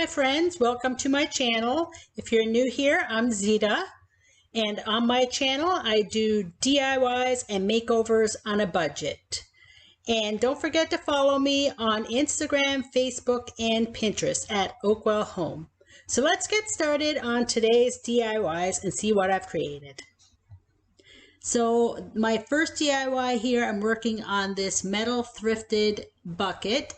friends, welcome to my channel. If you're new here, I'm Zita, and on my channel I do DIYs and makeovers on a budget. And don't forget to follow me on Instagram, Facebook, and Pinterest at OakWell Home. So let's get started on today's DIYs and see what I've created. So my first DIY here, I'm working on this metal thrifted bucket.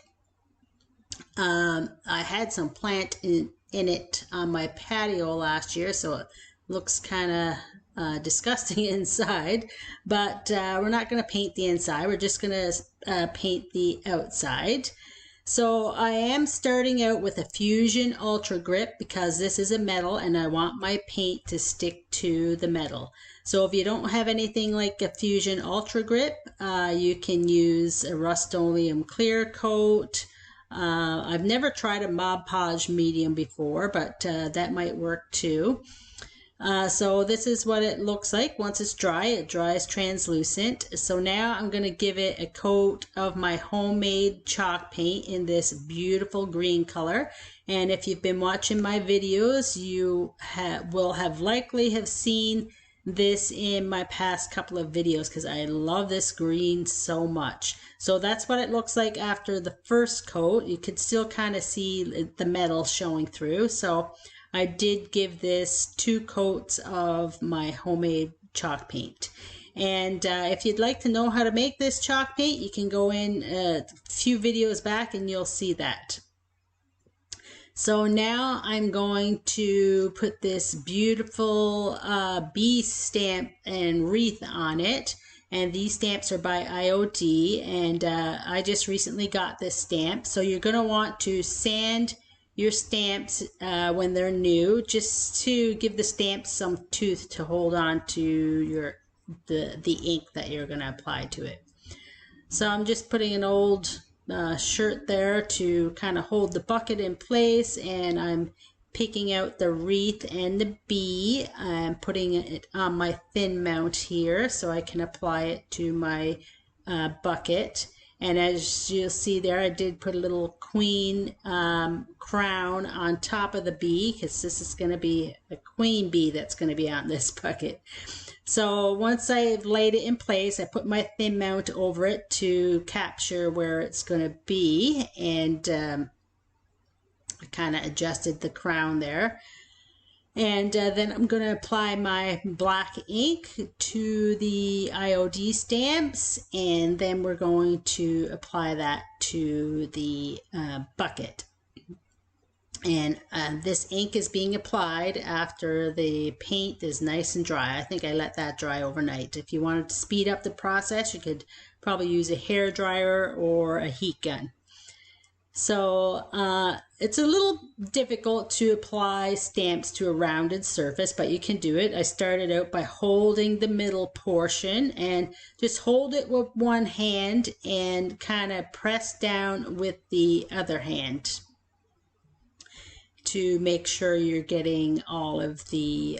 I had some plant in it on my patio last year, so it looks kind of disgusting inside, but we're not going to paint the inside. We're just going to paint the outside. So I am starting out with a Fusion Ultra Grip because this is a metal and I want my paint to stick to the metal. So if you don't have anything like a Fusion Ultra Grip, you can use a Rust-Oleum clear coat. I've never tried a Mod Podge medium before, but that might work too. So this is what it looks like once it's dry. It dries translucent. So now I'm going to give it a coat of my homemade chalk paint in this beautiful green color. And if you've been watching my videos, you will have likely have seen this in my past couple of videos because I love this green so much. So that's what it looks like after the first coat. You could still kind of see the metal showing through. So I did give this 2 coats of my homemade chalk paint. And if you'd like to know how to make this chalk paint, you can go in a few videos back and you'll see that. So now I'm going to put this beautiful bee stamp and wreath on it. And these stamps are by IOD, and I just recently got this stamp. So you're going to want to sand your stamps when they're new, just to give the stamps some tooth to hold on to the ink that you're going to apply to it. So I'm just putting an old shirt there to kind of hold the bucket in place, and I'm picking out the wreath and the bee. I'm putting it on my thin mount here so I can apply it to my bucket. And as you'll see there, I did put a little queen crown on top of the bee because this is going to be a queen bee that's going to be on this bucket. So once I've laid it in place, I put my thin mount over it to capture where it's going to be, and I kind of adjusted the crown there. And then I'm going to apply my black ink to the IOD stamps, and then we're going to apply that to the bucket. And this ink is being applied after the paint is nice and dry. I think I let that dry overnight. If you wanted to speed up the process, you could probably use a hair dryer or a heat gun. So it's a little difficult to apply stamps to a rounded surface, but you can do it. I started out by holding the middle portion and just hold it with one hand and kind of press down with the other hand to make sure you're getting all of the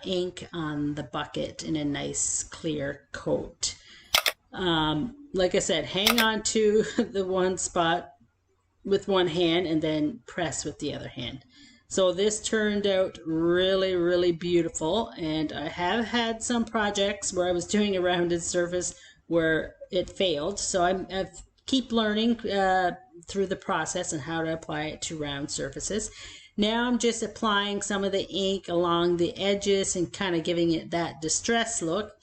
ink on the bucket in a nice clear coat. Like I said, hang on to the one spot with one hand and then press with the other hand. So this turned out really, really beautiful, and I have had some projects where I was doing a rounded surface where it failed. So I keep learning through the process and how to apply it to round surfaces. Now I'm just applying some of the ink along the edges and kind of giving it that distress look.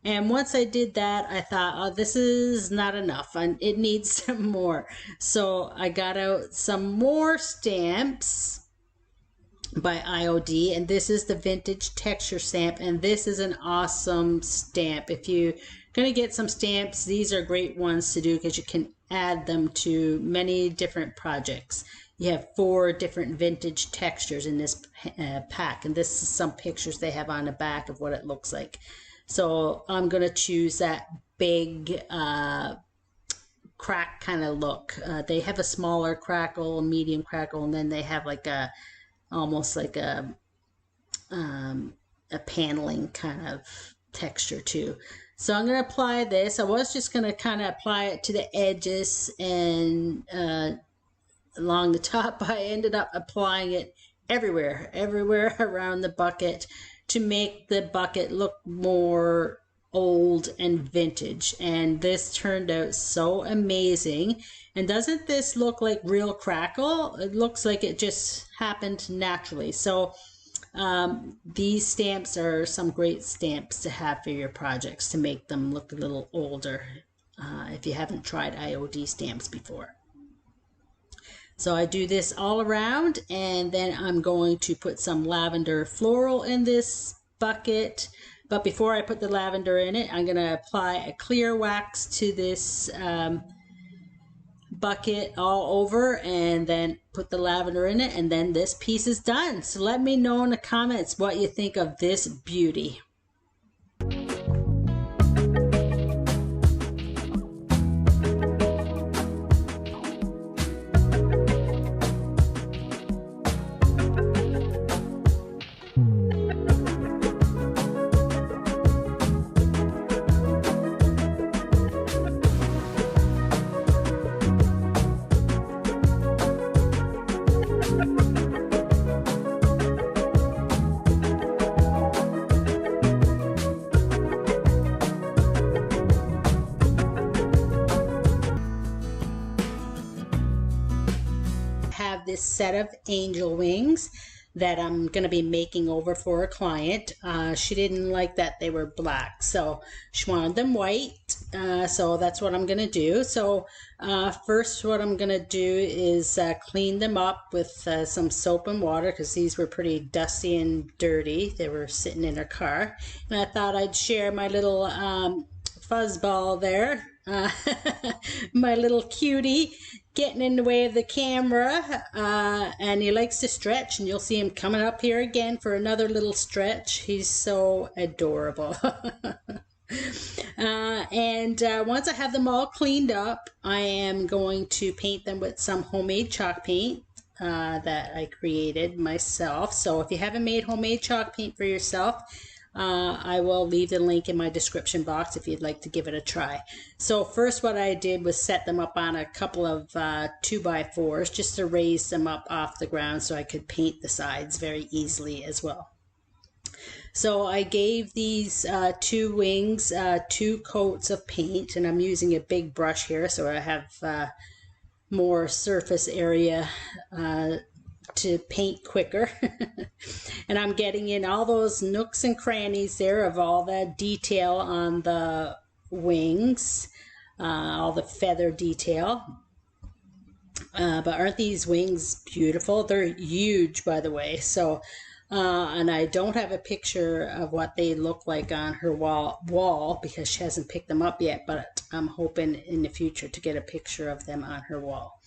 And once I did that, I thought, oh, this is not enough. It needs some more. So I got out some more stamps by IOD, and this is the vintage texture stamp, and this is an awesome stamp. If you're going to get some stamps, these are great ones to do because you can add them to many different projects. You have 4 different vintage textures in this pack, and this is some pictures they have on the back of what it looks like. So I'm going to choose that big crack kind of look. They have a smaller crackle, a medium crackle, and then they have like almost like a paneling kind of texture too. So I'm going to apply this. I was just going to kind of apply it to the edges and along the top, I ended up applying it everywhere around the bucket to make the bucket look more old and vintage. And this turned out so amazing. And doesn't this look like real crackle? It looks like it just happened naturally. So these stamps are some great stamps to have for your projects to make them look a little older if you haven't tried IOD stamps before. So I do this all around, and then I'm going to put some lavender floral in this bucket. But before I put the lavender in it, I'm going to apply a clear wax to this bucket all over, and then put the lavender in it, and then this piece is done. So let me know in the comments what you think of this beauty. This set of angel wings that I'm going to be making over for a client. She didn't like that they were black, so she wanted them white. So that's what I'm going to do. So first what I'm going to do is clean them up with some soap and water, because these were pretty dusty and dirty. They were sitting in her car, and I thought I'd share my little fuzzball there. My little cutie getting in the way of the camera, and he likes to stretch, and you'll see him coming up here again for another little stretch. He's so adorable. And once I have them all cleaned up, I am going to paint them with some homemade chalk paint that I created myself. So if you haven't made homemade chalk paint for yourself, I will leave the link in my description box if you'd like to give it a try. So first what I did was set them up on a couple of 2x4s just to raise them up off the ground so I could paint the sides very easily as well. So I gave these two wings 2 coats of paint, and I'm using a big brush here so I have more surface area to paint quicker. And I'm getting in all those nooks and crannies there of all that detail on the wings, all the feather detail. But aren't these wings beautiful? They're huge, by the way. So and I don't have a picture of what they look like on her wall because she hasn't picked them up yet, but I'm hoping in the future to get a picture of them on her wall.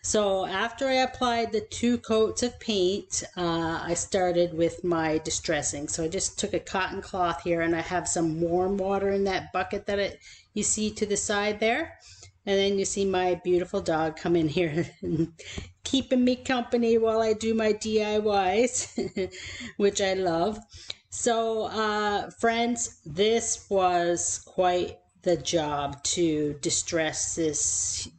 So after I applied the 2 coats of paint, I started with my distressing. So I just took a cotton cloth here, and I have some warm water in that bucket that you see to the side there. And then you see my beautiful dog come in here and keeping me company while I do my DIYs, which I love. So friends, this was quite the job to distress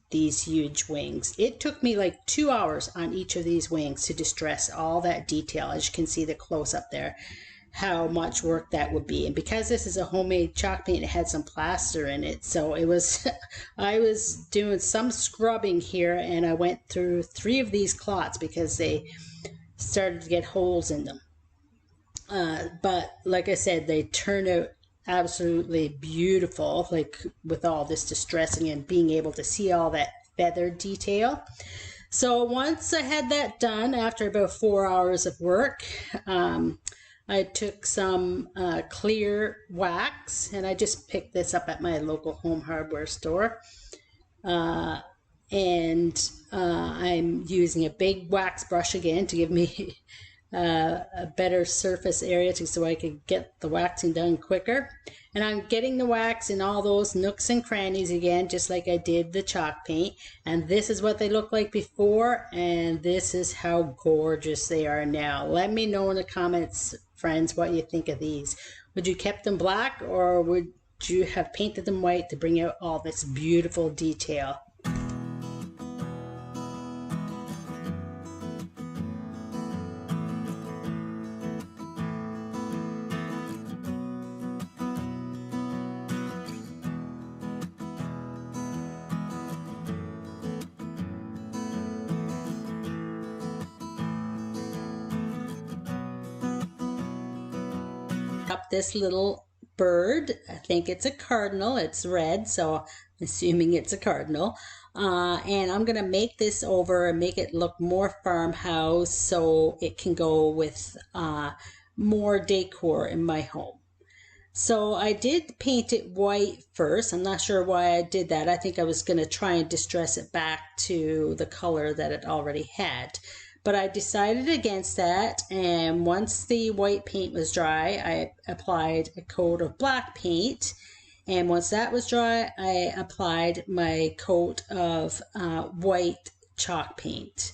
these huge wings. It took me like 2 hours on each of these wings to distress all that detail. As you can see the close up there, how much work that would be. And because this is a homemade chalk paint, it had some plaster in it, so it was I was doing some scrubbing here, and I went through 3 of these cloths because they started to get holes in them. But like I said, they turned out absolutely beautiful, like with all this distressing and being able to see all that feather detail. So once I had that done, after about 4 hours of work, I took some clear wax, and I just picked this up at my local home hardware store. And I'm using a big wax brush again to give me a better surface area so I could get the waxing done quicker. And I'm getting the wax in all those nooks and crannies again, just like I did the chalk paint. And this is what they looked like before, and this is how gorgeous they are now. Let me know in the comments, friends, what you think of these. Would you kept them black, or would you have painted them white to bring out all this beautiful detail? up this little bird. I think it's a cardinal. It's red, so I'm assuming it's a cardinal. And I'm going to make this over and make it look more farmhouse so it can go with more decor in my home. So I did paint it white first. I'm not sure why I did that. I think I was going to try and distress it back to the color that it already had. But I decided against that, and once the white paint was dry, I applied a coat of black paint. And once that was dry, I applied my coat of white chalk paint.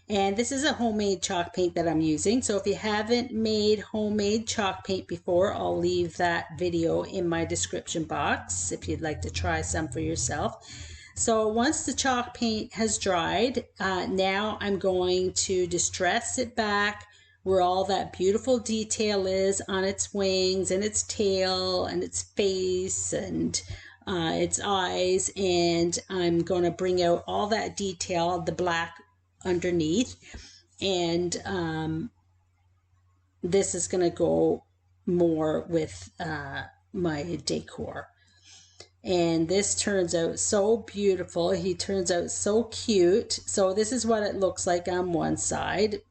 And this is a homemade chalk paint that I'm using. So if you haven't made homemade chalk paint before, I'll leave that video in my description box if you'd like to try some for yourself. So once the chalk paint has dried, now I'm going to distress it back where all that beautiful detail is on its wings and its tail and its face and its eyes. And I'm going to bring out all that detail, the black underneath, and this is going to go more with my decor. And this turns out so beautiful. He turns out so cute. So this is what it looks like on one side,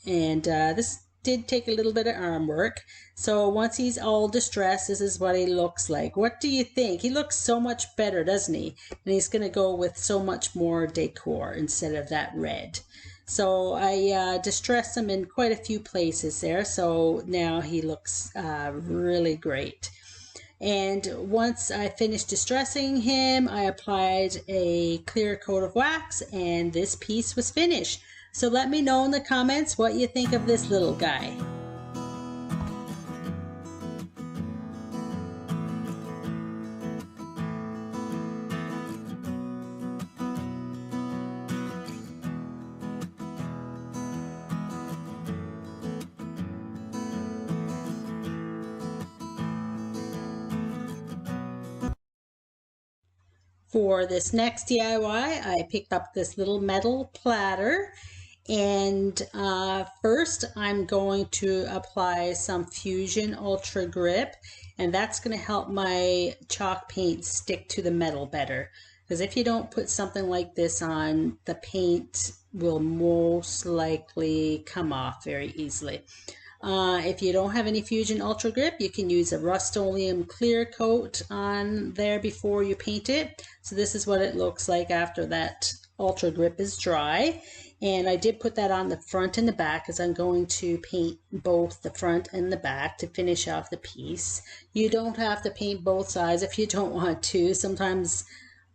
and this did take a little bit of arm work. So once he's all distressed, this is what he looks like. What do you think? He looks so much better, doesn't he? And he's going to go with so much more decor instead of that red. So I distressed him in quite a few places there. So now he looks really great. And once I finished distressing him, I applied a clear coat of wax, and this piece was finished. So let me know in the comments what you think of this little guy. For this next DIY, I picked up this little metal platter, and first I'm going to apply some Fusion Ultra Grip, and that's going to help my chalk paint stick to the metal better, because if you don't put something like this on, the paint will most likely come off very easily. If you don't have any Fusion Ultra Grip, you can use a Rust-Oleum clear coat on there before you paint it. So this is what it looks like after that Ultra Grip is dry. And I did put that on the front and the back because I'm going to paint both the front and the back to finish off the piece. You don't have to paint both sides if you don't want to. Sometimes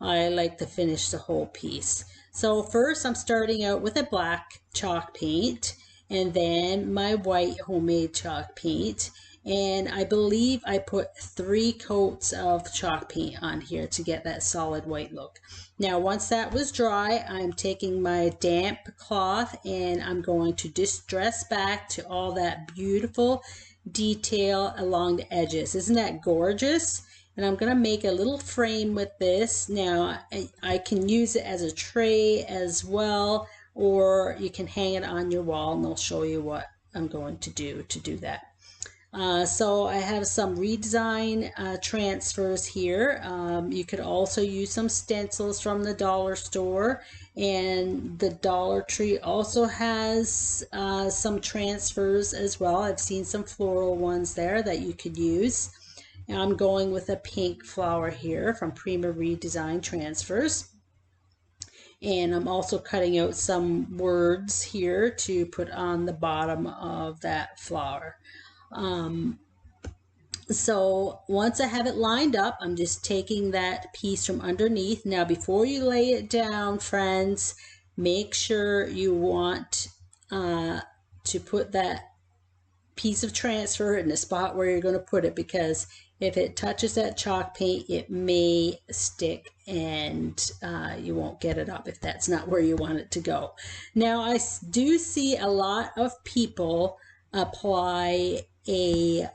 I like to finish the whole piece. So first I'm starting out with a black chalk paint, and then my white homemade chalk paint. And I believe I put 3 coats of chalk paint on here to get that solid white look. Now once that was dry, I'm taking my damp cloth and I'm going to distress back to all that beautiful detail along the edges. Isn't that gorgeous? And I'm going to make a little frame with this. Now I can use it as a tray as well, or you can hang it on your wall, and I'll show you what I'm going to do that. So I have some redesign transfers here. You could also use some stencils from the dollar store, and the Dollar Tree also has some transfers as well. I've seen some floral ones there that you could use. And I'm going with a pink flower here from Prima Redesign Transfers. And I'm also cutting out some words here to put on the bottom of that flower. So once I have it lined up, I'm just taking that piece from underneath. Now before you lay it down, friends, make sure you want to put that piece of transfer in the spot where you're going to put it, because if it touches that chalk paint, it may stick and you won't get it up if that's not where you want it to go. Now I do see a lot of people apply a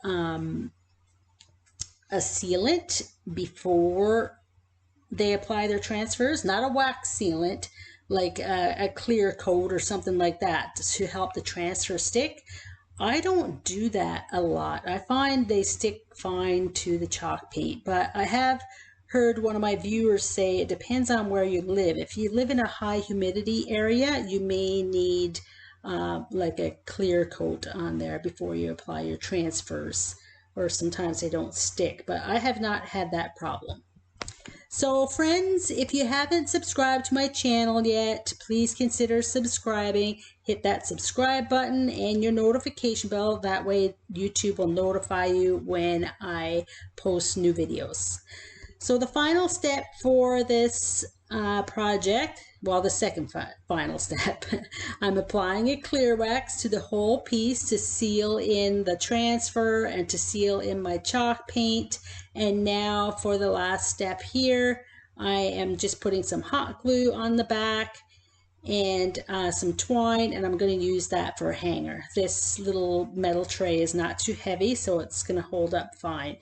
sealant before they apply their transfers, not a wax sealant, like a clear coat or something like that to help the transfer stick. I don't do that a lot. I find they stick fine to the chalk paint, but I have heard one of my viewers say it depends on where you live. If you live in a high humidity area, you may need like a clear coat on there before you apply your transfers, or sometimes they don't stick, but I have not had that problem. So friends, if you haven't subscribed to my channel yet, please consider subscribing. Hit that subscribe button and your notification bell. That way YouTube will notify you when I post new videos. So the final step for this project, well, the second final step, I'm applying a clear wax to the whole piece to seal in the transfer and to seal in my chalk paint. And now for the last step here, I am just putting some hot glue on the back and some twine, and I'm going to use that for a hanger. This little metal tray is not too heavy, so it's going to hold up fine.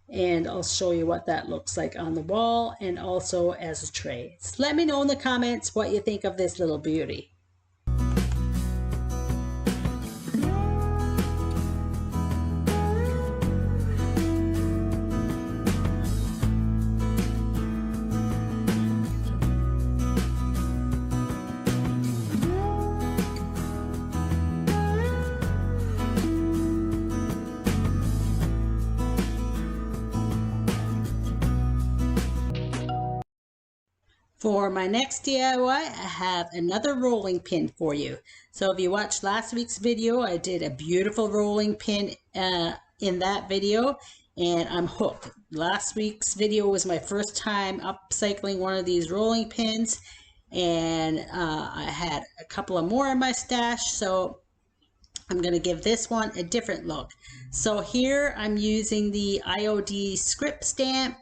And I'll show you what that looks like on the wall and also as a tray. So let me know in the comments what you think of this little beauty. For my next DIY, I have another rolling pin for you. So if you watched last week's video, I did a beautiful rolling pin in that video, and I'm hooked. Last week's video was my first time upcycling one of these rolling pins, and I had a couple of more in my stash, so I'm going to give this one a different look. So here I'm using the IOD script stamp,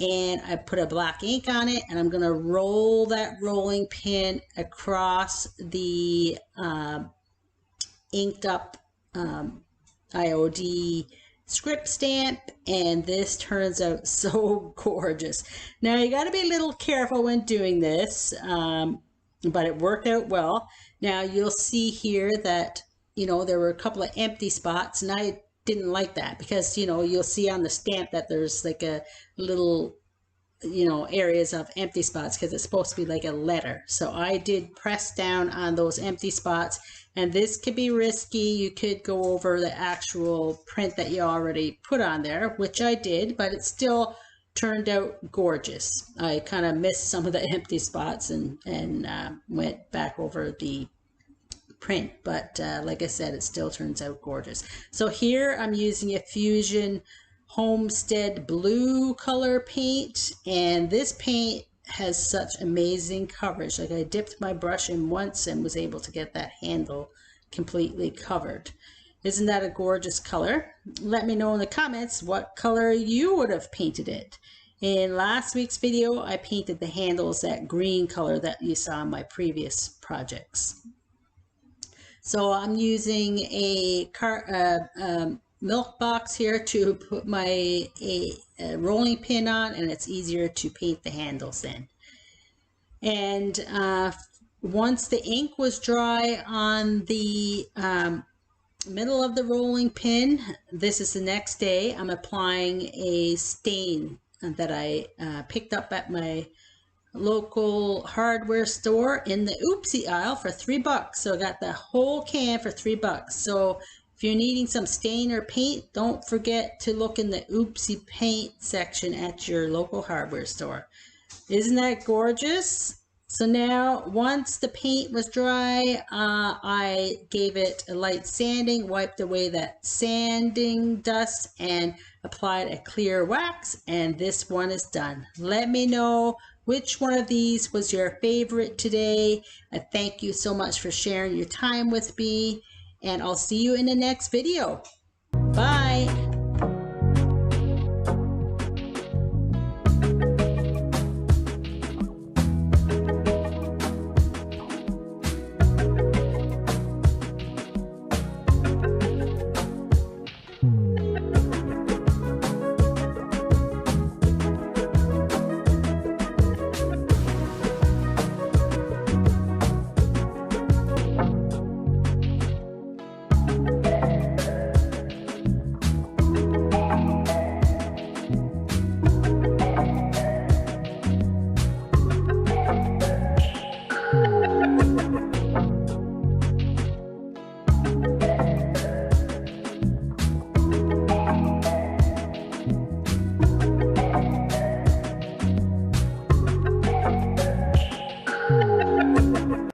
and I put a black ink on it, and I'm going to roll that rolling pin across the inked up IOD script stamp, and this turns out so gorgeous. Now you got to be a little careful when doing this, but it worked out well. Now you'll see here that, you know, there were a couple of empty spots, and I didn't like that because, you know, you'll see on the stamp that there's like a little, you know, areas of empty spots because it's supposed to be like a letter. So I did press down on those empty spots, and this could be risky. You could go over the actual print that you already put on there, which I did, but it still turned out gorgeous. I kind of missed some of the empty spots and went back over the print, but like I said, it still turns out gorgeous. So here I'm using a Fusion Homestead blue color paint, and this paint has such amazing coverage. Like I dipped my brush in once and was able to get that handle completely covered. Isn't that a gorgeous color? Let me know in the comments what color you would have painted it. In last week's video, I painted the handles that green color that you saw in my previous projects. So I'm using a milk box here to put my rolling pin on, and it's easier to paint the handles in. And once the ink was dry on the middle of the rolling pin, this is the next day, I'm applying a stain that I picked up at my local hardware store in the Oopsie aisle for $3. So I got the whole can for $3. So if you're needing some stain or paint, don't forget to look in the Oopsie paint section at your local hardware store. Isn't that gorgeous? So now once the paint was dry, I gave it a light sanding, wiped away that sanding dust, and applied a clear wax, and this one is done. Let me know which one of these was your favorite today. I thank you so much for sharing your time with me, and I'll see you in the next video. Bye.